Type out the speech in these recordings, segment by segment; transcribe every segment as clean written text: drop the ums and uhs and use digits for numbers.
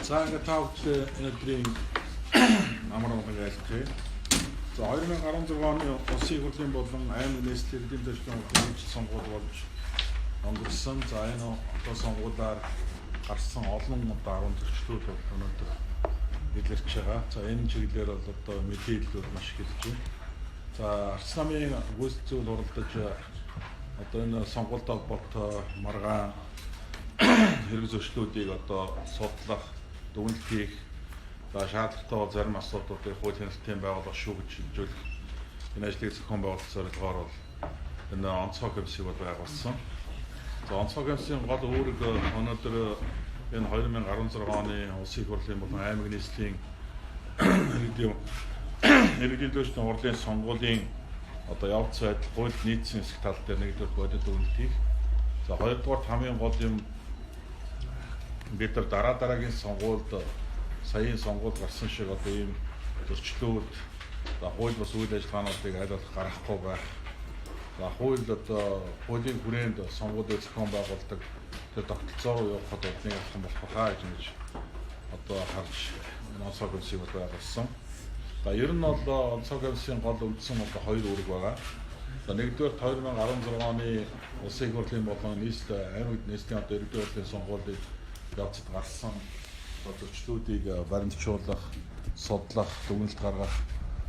За ингээд та бүхэн өнөөдрийн амар амгалан айлтгая. За 2016 оны улсын их хурлын болон аймаг нийслэлийн эдийн засгийн хөтөлбөрийн сонгуул болж өнгөрсөн. За энэ одоо сонгуулиар гарсан олон 10 зөрчлүүд өнөөдөр илэрч байгаа. За энэ чиглэлээр бол одоо мэдээлэлүүд маш их хэлж байна. За арц намын гүйцэтгэл уралдаж одоо энэ сонгуультай холбоотой маргаан хэрэг зөрчлүүдийг одоо судлах, дүгнэлт хийх, за шаардлагатай бол зарим асуудлуудыг хууль хяналтын байгууллага шүү гэж шилжүүлэх энэ ажлыг зохион байгуулах зорилгоор бол энэ онцгой комиссийг байгуулсан. За онцгой комиссийн гол үүрэг өнөөдөр энэ 2016 оны улсын их хурлын болон аймаг нийслэлийн иргэдийн дэвшний хурлын сонгуулийн одоо явц байдал, хууль нийцсэн хэсэг тал дээр нэгдүгээр бодит дүгнэлт хийх. За хоёрдугаар хамгийн гол юм бид нар дараагийн сонгуульд саяын сонгуульд гарсан шиг одоо ийм зөрчлүүд, за хууль бус үйл ажиллагаануудыг аль болох гаргахгүй байх. За хууль одоо хуулийн хүрээнд сонгуулийг зохион байгуулдаг тэр тогтолцоо руу явахад нэг алхам болох хаа гэж одоо харж онцгой комиссийг байгуулсан. За ер нь бол онцгой комиссийн гол үндсэн одоо хоёр үүрэг байгаа. За нэгдүгээр 2016 оны улсын их хурлын болон аймаг нийслэлийн одоо иргэдийн хурлын сонгуулийг явцад гарсан зөрчлүүдийг баримтжуулах, судлах, дүгнэлт гаргах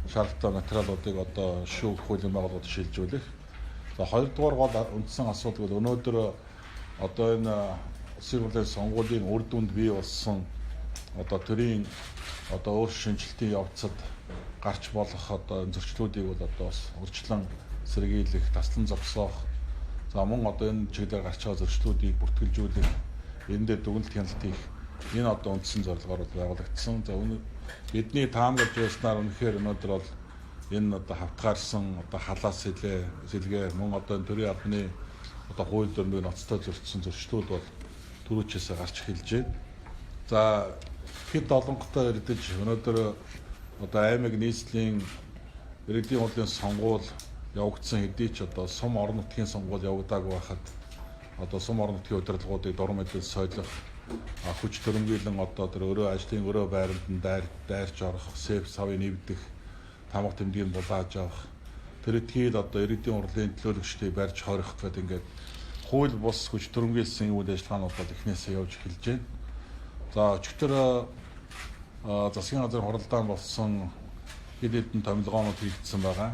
шаардлагатай материалуудыг одоо шүүх хуулийн байгууллагад шилжүүлэх. За хоёрдугаар гол үндсэн асуудал бол өнөөдөр одоо энэ улсын их хурлын сонгуулийн үр дүнд бий болсон одоо төрийн одоо өөр шинжилтийн явцад гарч болох одоо зөрчлүүдийг бол одоо бас урьдчилан сэргийлэх, таслан зогсоох, за мөн одоо энэ чиглэлээр гарч байгаа зөрчлүүдийг бүртгэлжүүлэх, энэ дээр дүгнэлт хяналт хийх энэ одоо үндсэн зорилгоор байгуулагдсан. За бидний таамаглаж байснаар үнэхээр өнөөдөр бол энэ одоо хавтгаарсан одоо халаас сэлгээ мөн одоо энэ төрийн албаны одоо хууль дүрмийг ноцтой зөрчсөн зөрчлүүд бол түрүүчээсээ гарч эхэлж байна. За хэд олонхтой ирдэж өнөөдөр одоо аймаг нийслэлийн иргэдийн хурлын сонгуул явагдсан хэдий ч одоо сум орон нутгийн сонгуул явагдаагүй байхад одоо сум орон нутгийн удирдлагуудыг дор мэдээ соёлох, хүч төрөмгийлэн одоо тэр өөрөө ажлын өөрөө байранд нь дайрч орох, сэв савыг нэвдэх, тамга тэмдгийг булааж авах, тэр этгээд одоо иргэдийн хурлын төлөөлөгчдийг барьж хорих гэдэг ингээд хууль бус хүч төрөмгийлсэн үйл ажиллагаанууд бол эхнээсээ явж эхэлж байна. За өчигдөр засгийн газрын хуралдаан болсон хэд хэдэн томилгоонууд хийгдсэн байгаа.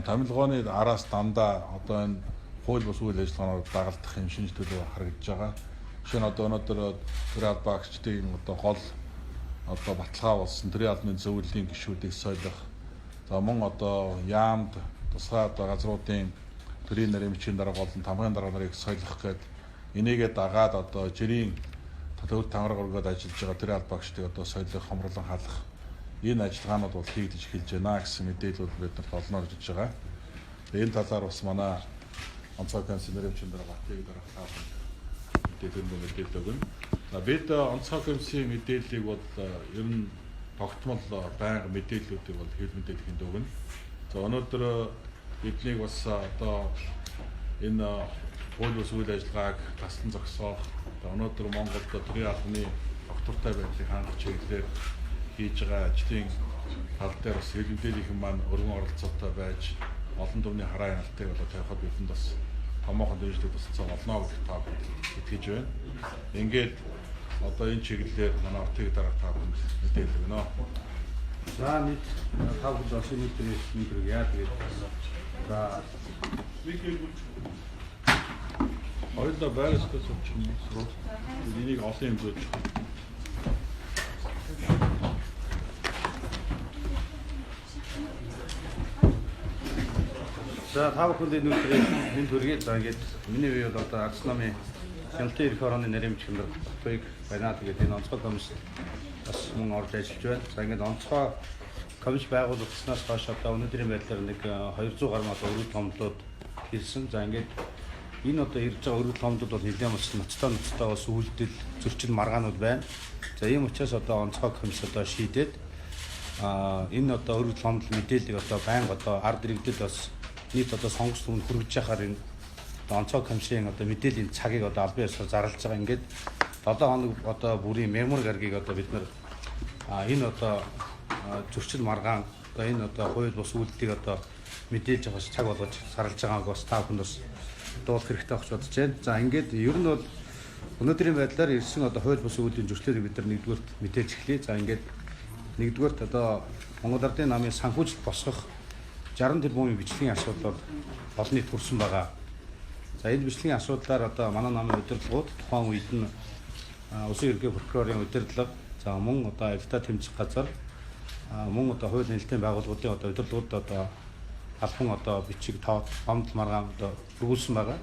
Томилгооны араас дандаа одоо энэ хууль бус үйл ажиллагаанууд дагалдах юм шинж төлөв харагдаж байгаа. Жишээ нь одоо өнөөдөр төрийн албан агчдын одоо гол одоо баталгаа болсон төрийн албаны зөвлөлийн гишүүдийг соёлох. За мөн одоо яамд тусгай одоо газруудын төрийн нарийн бичгийн дарга болон тамгын дарга нарыг соёлох гэдэг энийгээ дагаад одоо жирийн төв тангараг өргөд ажиллаж байгаа төрийн албан агчдыг одоо соёлох, хомруулан халах энэ ажиллагаанууд бол хийгдэж эхэлж байна гэсэн мэдээлэл бид нарт олноор ирж байгаа. Энэ талаар бас манай онцгой комиссийн нэрвчэн дарга батыг дарах таасан мэдээлэл өгнө. За бид онцгой комиссийн мэдээллийг бол ер нь тогтмол байнга мэдээллүүдийг бол хэл мэдээлэхэд өгнө. За өнөөдөр биднийг бас одоо энэ хууль бус үйл ажиллагааг таслан зогсоох, өнөөдөр Монголд төрийн албаны доктортой байдлыг хангах чиглэлээр хийж байгаа ажлын тал дээр бас хэл мэдээллийн маань өргөн оролцоотой байж олон түвний хараа хяналтыг болоо тавихад бидэнд бас томоохон дэмжлэг тусалцаа олно гэж та итгэж байна. Ингээд одоо энэ чиглэлээр манай ортыг дараах та бүхэнд мэдээлэл өгнө. За нэг тав улсын мэдрэг яа тэгээд за хоёулаа байрас гэж бодчихно. Энийг олон юм зөөж. За та бүхэнд энэ өдрийн энэ төргийг за ингээд миний бие бол одоо Арц намын Хяналтын эрх орооны нэрэмж хэмжээг байна. Тэгээд энэ онцгой комисс бас мөн орж ажиллаж байна. За ингээд онцгой комисс байгуулагдсанаас хойш одоо өнөөдрийн байдлаар нэг 200 гаруй өргөл томлууд ирсэн. За ингээд энэ одоо ирж байгаа өргөл томлууд бол нэлээд ноцтой бас үйлдэл зөрчил маргаанууд байна. За ийм учраас одоо онцгой комисс одоо шийдээд энэ одоо өргөл томл мэдээллийг одоо байнга одоо ард иргэдэд бас нийт одоо сонгогч түмэнд хүргэж яхаар энэ онцгой комиссийн одоо мэдээллийн цагийг одоо албан ёсоор зарлаж байгаа. Ингээд 7 хоног одоо бүрийн мемор гаргийг одоо бид нар энэ одоо зөрчил маргаан одоо энэ одоо хууль бус үйлдэлийг одоо мэдээлж байгаа цаг болгож зарлаж байгааг бас та бүхэнд бас дуулах хэрэгтэй болж бодож байна. За ингээд ер нь бол өнөөдрийн байдлаар ирсэн одоо хууль бус үйлдлийн зөрчлөлийг бид нар нэгдүгürt мэдээж эхлэе. За ингээд нэгдүгürt одоо Монгол Ардын намын санхүүжилт босгох 60 тэрбумын бичлэгийн асуудал олон нийт хүрсэн байгаа. За энэ бичлэгийн асуудлаар одоо манай намын удирдлагууд тухайн үед нь Улсын ерөнхий прокурорын удирдлага, за мөн одоо авилтаа тэмцэх газар, мөн одоо хууль нээлтийн байгууллагуудын одоо удирдлагууд одоо албан одоо бичиг тоо гомдол маргаан одоо өгүүлсэн байгаа.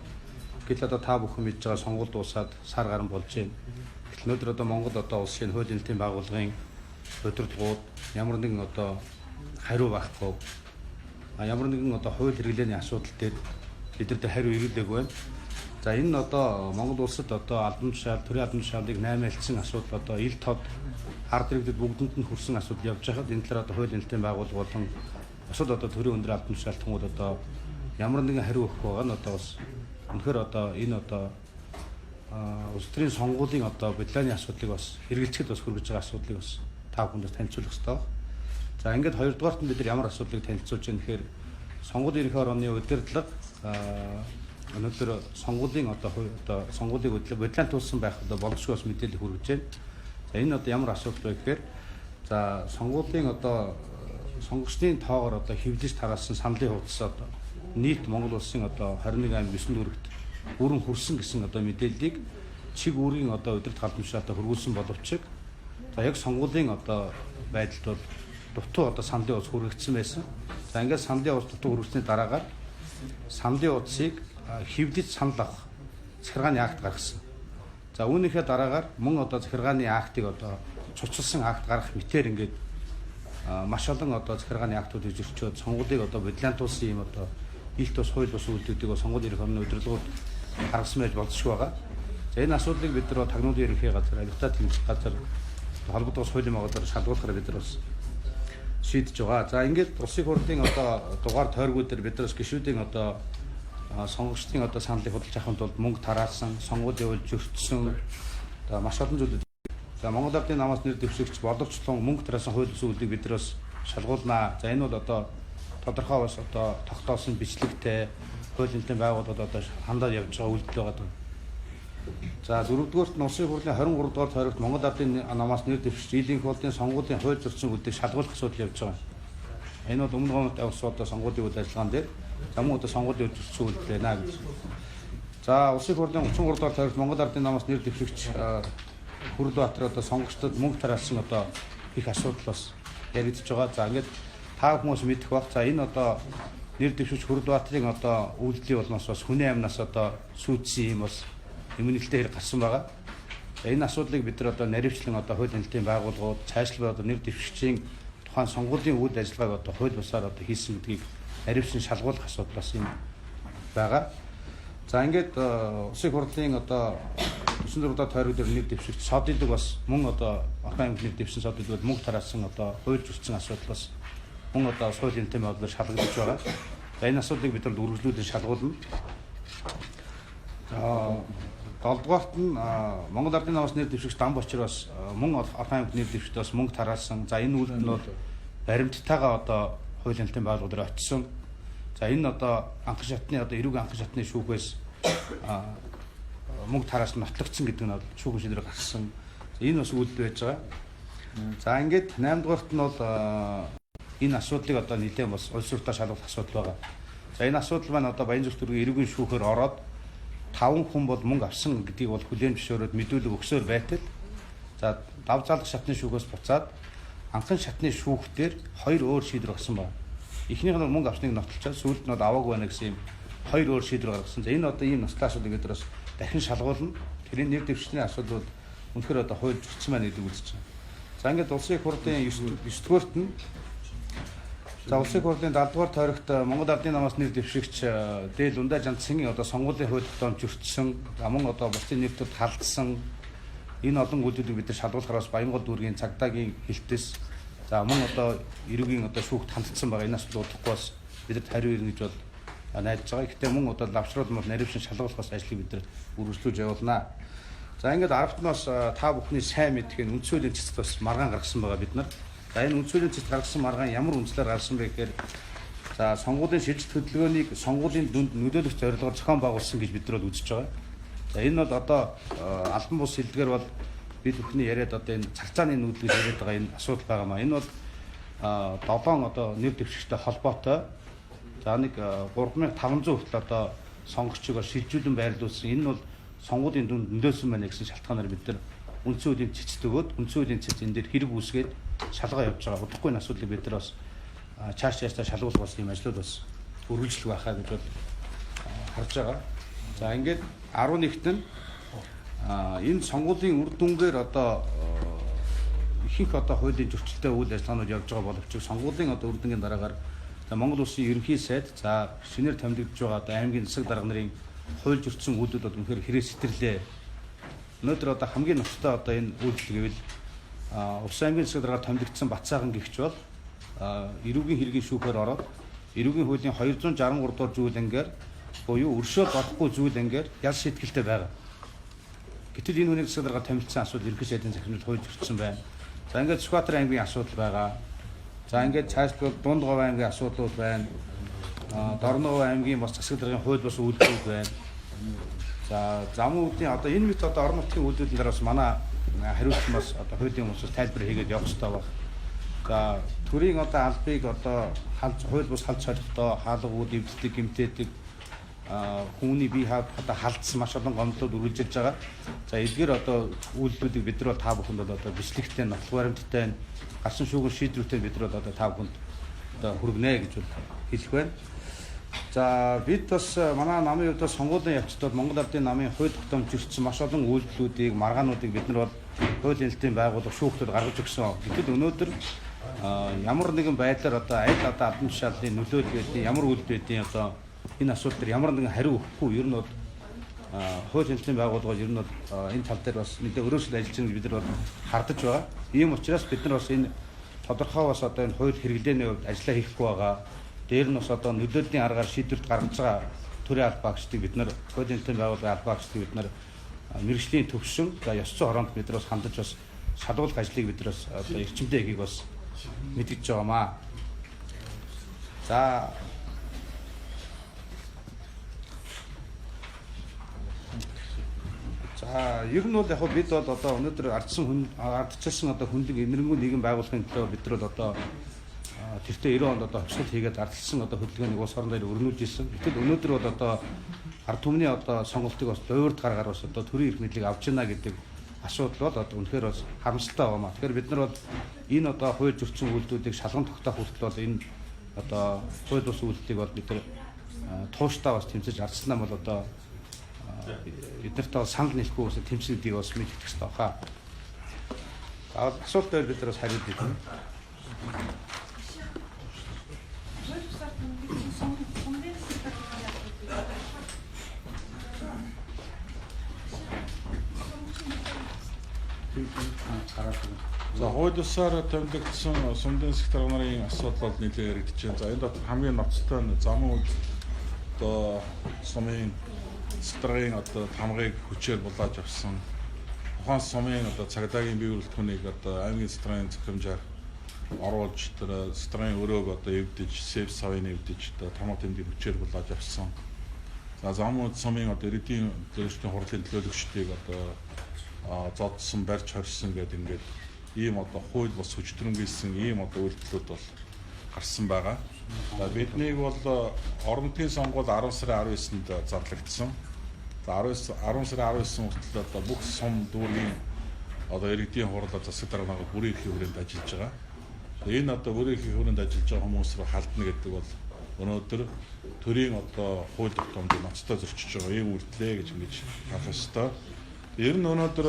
Гэтэл одоо та бүхэн мэдж байгаа сонгуульд дуусаад сар гарсан болж байна. Гэтэл өнөөдөр одоо Монгол одоо улсын хууль нээлтийн байгууллагын удирдлагууд ямар нэгэн одоо хариу байхгүй, ямар нэгэн одоо хууль хэрэглээний асуудал дээр бидэрт хариу ирүүлээгүй байна. За энэ нь одоо Монгол улсад одоо албан тушаал, төрийн албан тушаалыг 8 альцсан асуудал одоо ил тод ард иргэдэд бүгдэнд нь хүрсэн асуудал явж байхад энэ талаар одоо хууль нээлтийн байгууллага болон бусад одоо төрийн өндөр албан тушаалтнууд одоо ямар нэгэн хариу өгөхгүй байгаа нь одоо бас үнэхээр одоо энэ одоо улс төрийн сонгуулийн одоо бодлооны асуудлыг бас хэрэгжихэд бас хүргэж байгаа асуудлыг бас та бүхэнд танилцуулах хэрэгтэй байна. За ингээд хоёрдугаарт нь бид нар ямар асуудлыг танилцуулж байгаа нэхээр сонгуулийн ерөнхий орооны удирдлага өнөөдөр сонгуулийн одоо сонгуулийн бодлоонд тулсан байх одоо боловсрол бас мэдээлэл хүргэж байна. За энэ одоо ямар асуудал вэ гэхээр за сонгуулийн одоо сонгогчдын тоогоор одоо хэвлэж тараасан саналын хуудас одоо нийт Монгол улсын одоо 21 аймаг 9 дүүрэгт бүрэн хүрсэн гэсэн одоо мэдээллийг чиг үүргийн одоо удирдах албан тушаалтаа хүргүүлсэн боловч за яг сонгуулийн одоо байдалд бол дутуу одоо саналын хуудас хүргэгдсэн байсан. За ингээд саналын хуудас дутуу хүргэгдсэний дараагаар саналын хуудсыг хэвлэж санал авах захиргааны акт гаргасан. За үүнийхээ дараагаар мөн одоо захиргааны актыг одоо цуцлсан акт гаргах мэтээр ингээд маш олон одоо захиргааны актууд үзэгчөөд сонгуулийг одоо бодлоонд тулсан юм одоо ил тус хууль бус үйлдэлүүдийг сонгуулийн ерөнхий орны удирдлагууд гаргасан байж болзошгүй байгаа. За энэ асуудлыг бид нар тагнуулын ерөнхий газар, авилтаа тэмцэх газар, холбогдох хуулийн байгууллагаар шалгуулахаар бид нар бас шийдэж байгаа. За ингээд улсын хурлын одоо дугаар тойргууд дээр бид нар гишүүдийн одоо сонгогчдын одоо саналыг худалдаж авахын тулд мөнгө тараасан, сонгууль явуулж зөрчсөн одоо маш олон зүйлүүд. За Монгол Ардын намаас нэр дэвшигч боловчлон мөнгө тараасан хууль бус үйлдэлийг бид нар бас шалгуулнаа. За энэ бол одоо тодорхой бас одоо тогтоосон бичлэгтэй хууль нээлтийн байгууллагууд одоо хандаад явж байгаа үйлдэл байгаа. За дөрөвдүгээрт нь улсын хурлын 23 дугаар тойрогт Монгол Ардын намаас нэр дэвшигч илийн хурлын сонгуулийн хууль зөрчсөн үйлдэлийг шалгуулах асуудал явж байгаа. Энэ бол өмнө гомдод авсан одоо сонгуулийн үйл ажиллагаан дээр замун одоо сонгуулийн зөрчсөн үйлдэл байна гэж. За улсын хурлын 33 дугаар тойрогт Монгол Ардын намаас нэр дэвшигч Хүрлбаатар одоо сонгогчдод мөнгө тараасан одоо их асуудал бас яригдж байгаа. За ингээд та хүмүүс мэдэх бах. За энэ одоо нэр дэвшигч Хүрлбаатарын одоо үйлдэлийн болноос бас хүний амнаас одоо сүйдсэн юм бас эмнэлтэд хэрэг гарсан байгаа. За энэ асуудлыг бид нар одоо наривчлан одоо хууль нээлтийн байгууллагууд цаашлбал одоо нэр дэвшигчийн тухайн сонгуулийн үйл ажиллагааг одоо хууль бусаар одоо хийсэн гэдгийг наривчлан шалгуулах асуудал бас юм байгаа. За ингээд улсын хурлын одоо 94 дахь тойрог дээр нэр дэвшигч содилог бас мөн одоо ахын аймаг нэр дэвшин содилог мөнгө тараасан одоо хууль зөрчсөн асуудал бас мөн одоо хуулийн нээлтийн байдлаар шалгагдаж байгаа. За энэ асуудлыг бид нар үргэлжлүүлэн шалгуулна. Долдугаарт нь Монгол Ардын намаас нэр дэвшигч Дамбочир бас мөн ахын аймаг нэр дэвшигчд бас мөнгө тараасан. За энэ үйлдэл нь бол баримттайгаа одоо хуулийн нээлтийн байгууллагаар очсон. За энэ одоо анхан шатны одоо эрүүг анхан шатны шүүхээс мөнгө тараас нотлогдсон гэдэг нь шүүхэн шийдвэр гаргасан. Энэ бас үйлдэл байж байгаа. За ингээд 8 дугаарт нь бол энэ асуудлыг одоо нэлээд бас улс төртөө шалгах асуудал байгаа. За энэ асуудал маань одоо Баянзүрх төргийн эрүүгийн шүүхээр ороод 5 хүн бол мөнгө авсан гэдгийг бол хүлээн зөвшөөрөөд мэдүүлэг өгсөөр байтал за дав залгах шатны шүүхээс буцаад анхан шатны шүүхтэр 2 өөр шийдвэр гарсан байна. эхнийх нь мөнгө авсныг нотолчаад сүүлд нь аваагүй байна гэсэн юм хоёр өөр шийдвэр гаргасан. За энэ одоо ийм настай асуудлыг бид бас дахин шалгуулна. Тэрийн нэр дэвшлийн асуудлууд үнэхээр одоо хууль зөрчсөн байна гэдэг үзэж байна. За ингээд улсын их хурлын 9-р нь за улсын их хурлын 70-р тойрогт Монгол Ардын намаас нэр дэвшигч Дээл Ундаа Жанцгийн одоо сонгуулийн хууль тогтоомж зөрчсөн, мөн одоо бусдын нэртүүд халдсан энэ олон үйлдэлийг бид нар шалгуулахаас Баянгол дүүргийн цагдаагийн хилтэс за мөн одоо эрүүгийн одоо шүүхт хандсан байгаа энэ асуудал удахгүй бас бидэд хариу ирнэ гэж бол найдаж байгаа. Гэхдээ мөн одоо лавшруулмал нарившин шалгуулахаас ажлыг бид нар үргэлжлүүлж явуулнаа. За ингээд 10-т нь бас та бүхний сайн мэдхийн үндсүүлийн цэцэд бас маргаан гаргасан байгаа бид нар. За энэ үндсүүлийн цэцэд гаргасан маргаан ямар үндслээр гаргасан бэ гэхээр за сонгуулийн шилжилт хөдөлгөөнийг сонгуулийн дүнд нөлөөлөх зорилгоор зохион байгуулсан гэж бид нар бол үзэж байгаа. За энэ бол одоо албан бус хэлдгээр бол бид бүхний яриад одоо энэ царцааны нүүдлийг яриад байгаа энэ асуудал байгаамаа. Энэ бол 7 одоо нэр дэвшигчтэй холбоотой. За нэг 3500 хүртэл одоо сонгогчдоор шилжүүлэн байрлуулсан. Энэ бол сонгуулийн дүнд нөлөөлсөн байна гэсэн шалтгаанаар бид нар үндсэн хуулийн цэцэд өгөөд үндсэн хуулийн цэц энэ дээр хэрэг үүсгээд шалгаа явуулж байгаа. Удахгүй энэ асуудлыг бид нар бас чаашаастаа шалгуулах бас ийм ажлууд бас үргэлжлэх байхаа гэж бол харж байгаа. За ингээд 11-т нь энэ сонгуулийн үр дүнгээр одоо ихэнх одоо хуулийн зөрчилтэй үйл ажиллагаанууд явж байгаа боловч сонгуулийн одоо үр дүнгийн дараагаар Монгол Улсын ерөнхий сайд за шинээр томилогдож байгаа одоо аймгийн засаг дарга нарын хууль зөрчсөн үйлдэл бол үнэхээр хэрэг сэтэрлээ. Өнөөдөр одоо хамгийн ноцтой одоо энэ үйлдэл гэвэл Улс аймгийн засаг даргаар томилогдсон Батцаахан гэгч бол эрүүгийн хэргийн шүүхээр ороод эрүүгийн хуулийн 263 дугаар зүйлэнгээр буюу өршөөл орохгүй зүйлэнгээр ял шийтгэлтэй байгаа. Гэтэл энэ хүний засаг даргаар томилсон асуудал ерөнхий сайдын захирамжууд хууль зөрчсөн байна. За ингээд Сүхбаатар аймгийн асуудал байгаа. За ингээд цаашдаа Дундгов аймгийн асуудлууд байна. Дорнов аймгийн бас засаг даргын хууль бус үйлдэлүүд байна. За замуудын одоо энэ мэт одоо орон нутгийн үйлдэлүүдэн дээр бас манай хариуцсан бас одоо хуулийн хүмүүс тайлбар хийгээд явах хэрэгтэй байна. За төрийн одоо албыг одоо хууль бус халж солихдоо хаалгууд эвддэг гэмтээдэг хүмүүний бие одоо халдсан маш олон гомдлууд үргэлжилж байгаа. За эдгээр одоо үйлдэлүүдийг бид нар та бүхэнд одоо бичлэгтэй, нотлох баримттай, гарсан шүүгэн шийдвэртэй бид нар одоо та бүхэнд одоо хүргэнэ гэж хэлэх байна. За бид бас манай намын хувьд сонгуулийн явцдад Монгол Ардын намын хууль тогтоомж зөрчсөн маш олон үйлдэлүүдийг, маргаануудыг бид нар бол хуулийн хэлтийн байгууллага шүүхтүүд гаргаж өгсөн. Гэтэл өнөөдөр ямар нэгэн байдлаар одоо аль одоо албан тушаалын нөлөөлөл ямар үйлдэл байдیں۔ Одоо энэ асуудал дээр ямар нэгэн хариу өгөхгүй. Ер нь бол хуулийн хэлтийн байгууллагууд ер нь бол энэ тал дээр бас мэдээ өрөөсөл ажиллаж байгаа гэж бид нар бол хардаж байгаа. Ийм учраас бид нар бас энэ тодорхой бас одоо энэ хууль хэрэглээний хувьд ажиллаа хийхгүй байгаа. Дээр нь бас одоо нөлөөллийн аргаар шийдвэрт гаргаж байгаа төрийн албаагчдыг бид нар хуулийн хэлтийн байгууллагын албаагчдыг бид нар мэргэжлийн төвшин за ёс зүйн хоронд бид нар бас хандаж бас шалгуулах ажлыг бид нар бас одоо эрчимтэй хийгийг бас мэдгэж байгаамаа. За ер нь бол яг бид бол одоо өнөөдөр ардчилсан одоо хүнлэг энэрнгүү нийгэм байгуулахын төлөө бид нар одоо тэртээ 90 онд одоо хувьсгал хийгээд ардчилсан одоо хөдөлгөөнийг улс орон дээр өргөнүүлж ирсэн. Гэтэл өнөөдөр бол одоо ард түмний одоо сонголтыг бас дуурд гаргаар бас одоо төрийн эрх мэдлийг авч яана гэдэг асуудал бол одоо үнэхээр бас харамсалтай байна. Тэгэхээр бид нар бол энэ одоо хууль зөрчсөн үйлдэлүүдийг шалган тогтоох хүртэл бол энэ одоо хууль бус үйлдэлийг бол бид нар тууштай бас тэмцэж ардчилсан бол одоо эднэртээ санал нийлэхгүй бас тэмцэлүүдийг бас мэдэх хэрэгтэй баха. Асуулт дээр бид нар бас хариулт өгнө. За хууль бусаар томилогдсон сумдын сектор нарын асуудал бол нэлээд яригдж байна. За энэ дотор хамгийн ноцтой нь замун одоо сумын стрийн одоо тамгыг хүчээр булааж авсан. Ухаан сумын одоо цагдаагийн бие бүрэлдэхүүнийг одоо аймгийн стрийн захирамжаар оруулж тэр стрийн өрөөг одоо эвдэж, сэв савыг эвдэж одоо тамга тэмдэг хүчээр булааж авсан. За замун сумын одоо иргэдийн зөвшөөрлийн хурлын төлөөлөгчдийг одоо зодсон, барьж хорьсон гэдэг ингээд ийм одоо хууль бус хүчтрэмгийсэн ийм одоо үйлдэлүүд бол гарсан байгаа. За биднийг бол орон нутгийн сонгуул 10 сарын 19-нд зарлагдсан. За 10 сарын 19 хүртэл одоо бүх сум дүүргийн одоо иргэдийн хурлаар засаг даргаанаа бүрийн эрхийн хүрээнд ажиллаж байгаа. Энэ одоо өөрийнхөө хүрээнд ажиллаж байгаа хүмүүс рүү халдна гэдэг бол өнөөдөр төрийн одоо хууль тогтоомжийг ноцтой зөрчиж байгаа ийм үйлдэлээ гэж ингэж харах ёстой. Ер нь өнөөдөр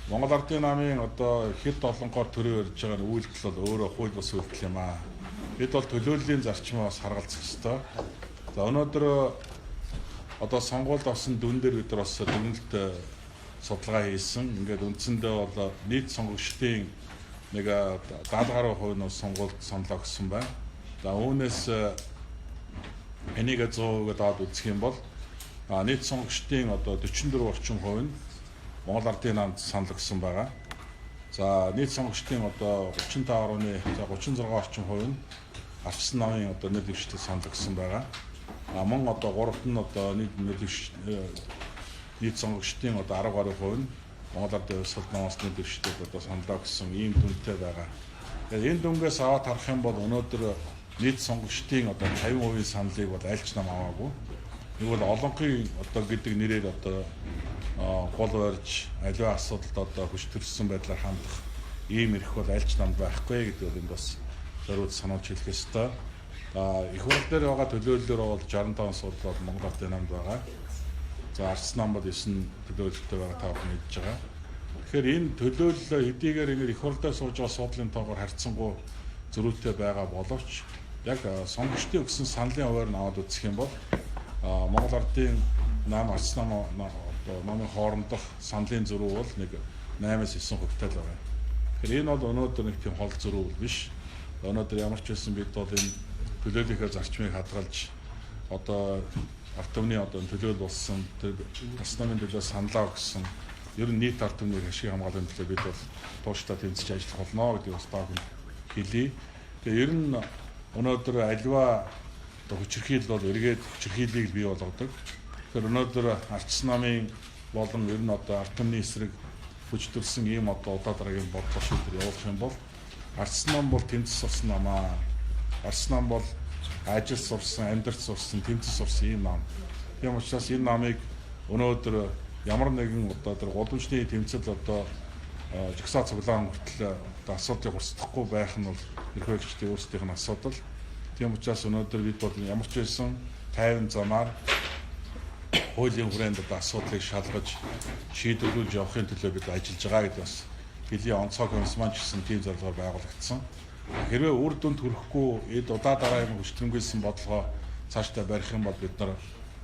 Монгол Ардын намын одоо хэд олонгоор төрөө ярьж байгаа үйлдэл бол өөрөө хууль бус үйлдэл юм аа. Бид бол төлөөллийн зарчмаас харгалзах ёстой. За өнөөдөр одоо сонгуульд авсан дүн дээр бид нар бас дүгнэлт судалгаа хийсэн. Ингээд үндсэндээ бол нийт сонгогчдын нэг 70% нь сонгуульд сонлоо гэсэн байна. За үүнээс энийг 100% даад үзэх юм бол нийт сонгогчдын одоо 44 орчим хувь нь Монгол Ардын намд санал өгсөн байгаа. За нийт сонгогчдын одоо 36 орчим хувь нь Ардчилсан намын одоо нийлэгчдэд санал өгсөн байгаа. Мөн одоо 3-т нь одоо нийт сонгогчдын одоо 10 гаруй хувь нь Монгол Ардын хувьсгал намаас нийлэгчдэд одоо саналаа өгсөн ийм дүнтэй байгаа. Тэгэхээр энэ дүнгээс аваад харах юм бол өнөөдөр нийт сонгогчдын одоо 50% саналыг бол альч нам аваагүй. Нэг бол олонхын одоо гэдэг нэрээр одоо гол барьж аливаа асуудалд одоо хүч төрсөн байдлаар хандах ийм эрх бол альч намд байхгүй гэдэг бол энд бас зориуд сануулж хэлэх ёстой. Их хурл дээр байгаа төлөөллөөр бол 65 судал бол Монгол Ардын намд байгаа. За Ардчилсан нам бол 9 төлөөлөлтөй байгаа та бүхэн мэдж байгаа. Тэгэхээр энэ төлөөлөл хэдийгээр ингэ их хурлаар сууж байгаа суудлын тоогоор харьцангуй зөрүүтэй байгаа боловч яг сонгогчдын өгсөн саналын хуваар нь аваад үзэх юм бол Монгол Ардын нам Ардчилсан намын хоорондох саналын зөрүү бол нэг 8-9 хувьтай л байна. Тэгэхээр энэ бол өнөөдөр нэг тийм хол зөрүү биш. Өнөөдөр ямар ч байсан бид бол энэ төлөөллийнхээ зарчмыг хадгалж одоо ард түмний одоо төлөөлөл болсон тас намын төлөө саналаа өгсөн ер нь нийт ард түмний ашиг хамгаалалтын төлөө бид бол тууштай тэмцэж ажиллах болно гэдэг бас таагүй хэлье. Тэгээ ер нь өнөөдөр аливаа одоо хүчирхийлэл бол эргээд хүчирхийллийг бий болгодог. Тэгэхээр өнөөдөр Ардчилсан намын болон ер нь одоо ард түмний эсрэг хүч төрсэн ийм одоо удаа дараагийн бодлого шийдвэр явуулах юм бол Ардчилсан нам бол тэмцэл сурсан намаа. Ардчилсан нам бол ажил сурсан, амьдрал сурсан, тэмцэл сурсан ийм нам. Тийм учраас энэ намыг өнөөдөр ямар нэгэн одоо тэр гудамжны тэмцэл одоо жигсаа цуглаан хүртэл одоо асуудлыг хурцдахгүй байх нь бол эрх баригчдын өөрсдийнх нь асуудал. Тийм учраас өнөөдөр бид бол ямар ч байсан тайван замаар хуулийн хүрээнд одоо асуудлыг шалгаж шийдвэрлүүлж явахын төлөө бид ажиллаж байгаа гэдэг бас Билийн онцгой комисс маань ч гэсэн тийм зорилгоор байгуулагдсан. Хэрвээ үр дүнд хүрэхгүй эд удаа дараа юм хүчтэмгүүлсэн бодлогоо цаашдаа барих юм бол бид нар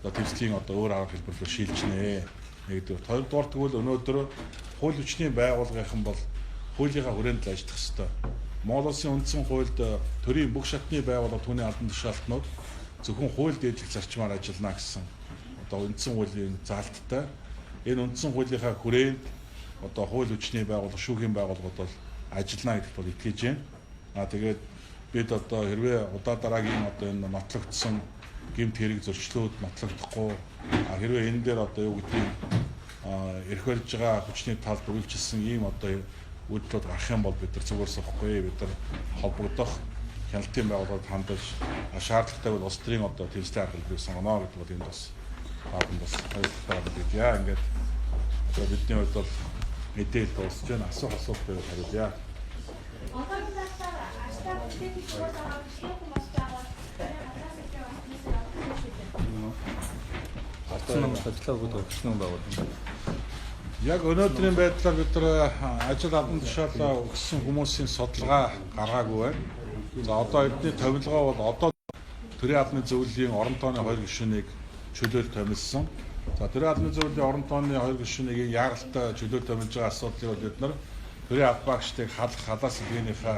төвслийн одоо өөр арга хэлбэрлэлээр шийдчихнэ. Нэгдүгээр. Хоёрдугаар тэгвэл өнөөдөр хууль хүчний байгууллагын бол хуулийнхаа хүрээнд л ажиллах ёстой. Монгол Улсын үндсэн хуульд төрийн бүх шатны байгууллага түүний албан тушаалтнууд зөвхөн хууль дээдлэх зарчмаар ажиллана гэсэн одоо үндсэн хуулийн заалттай. Энэ үндсэн хуулийнхаа хүрээнд одоо хууль хүчний байгууллага, шүүхийн байгууллагууд бол ажиллана гэдэгт бол итгэж байна. Тэгээд бид одоо хэрвээ удаа дараагийн одоо энэ нотлогдсон гэмт хэрэг зөрчлөөд нотлогдохгүй хэрвээ энэ дээр одоо юу гэдгийг эрх барьж байгаа хүчний талд үргэлжилсэн ийм одоо үйлдэлүүд гарах юм бол бид нар зүгээр суухгүй. Бид нар холбогдох хяналтын байгууллагад хандаж шаардлагатай бол улс төрийн одоо тэмцлийн арга хэлбэрийг сонгоно гэдэг бол энэ бас ойлгохтой байна. Ингээд одоо бидний хувьд бол мэдээлэл дуусж байна. Асуулт байвал хариулъя. Яг өнөөдрийн байдлаар бид нар ажил албан тушаалаа өгсөн хүмүүсийн судалгаа гаргаагүй байна. За одоо эдний томилгоо бол одоо төрийн албаны зөвлөлийн орон тооны 2 гишүүнийг чөлөөлт томилсон. За төрийн албаны зөвлөлийн орон тооны 2 гишүүнийг яаралтай чөлөөлт томилж байгаа асуудлыг бол бид нар төрийн албаагчдыг халаас илгээнийхээ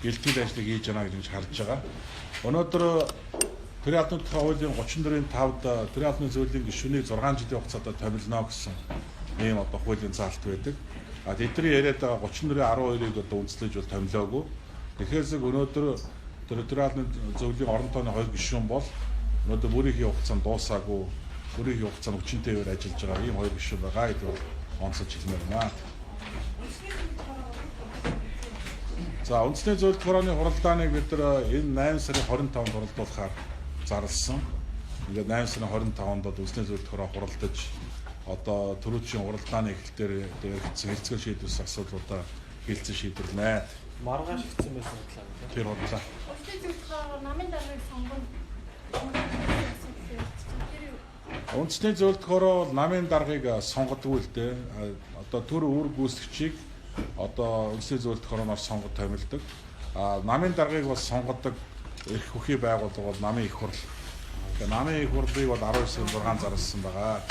бэлтгэл ажлыг хийж байна гэж харж байгаа. Өнөөдөр төрийн албаны хуулийн 34-ийн 5-д төрийн албаны зөвлөлийн гишүүнийг 6 жилийн хугацаанд томилно гэсэн ийм одоо хуулийн заалт байдаг. Тэдний яриад байгаа 34-12-ыг одоо үндэслэж бол томилоогүй. Тэгэхээр зэрэг өнөөдөр төрийн албаны зөвлөлийн орон тооны 2 гишүүн бол өнөөдөр бүрийн хугацаанд дуусаагүй, бүрийн хугацаанд хүчинтэйгээр ажиллаж байгаа ийм 2 гишүүн байгаа гэдэг бол онцлж хэлмээр байна. За үндэсний зөвлөлт хорооны хуралдааныг бид нар энэ 8 сарын 25-нд хуралдуулахаар зарласан. Ингээд 8 сарын 25-нд үндэсний зөвлөлт хороо хуралдаж одоо төрөөчийн хуралдааны эхлэлээр хэрэгцсэн хэлцгээр шийдвэрлсэн асуудлуудаа хэлцэн шийдвэрлэнэ. Маргааш гисэн байсан талаа. Тэр бодлоо. Өчигдөр зөвхөн намын даргаыг сонгоно. Үндэсний зөвлөлтөөрөө намын даргаыг сонгодгүй л дээ. Одоо төр үр гүйцэтгэгчийг одоо үндэсний зөвлөлтөөрөөр сонгож томилдог. Намын даргаыг бол сонгодог эрх хөхий байгууллага бол намын их хурл. Тэгээ намын их хурлыг бол 19-6 зарласан байгаа.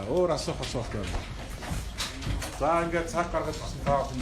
Өөр асуух байна. За ингээд цаг гаргаж та бүхэн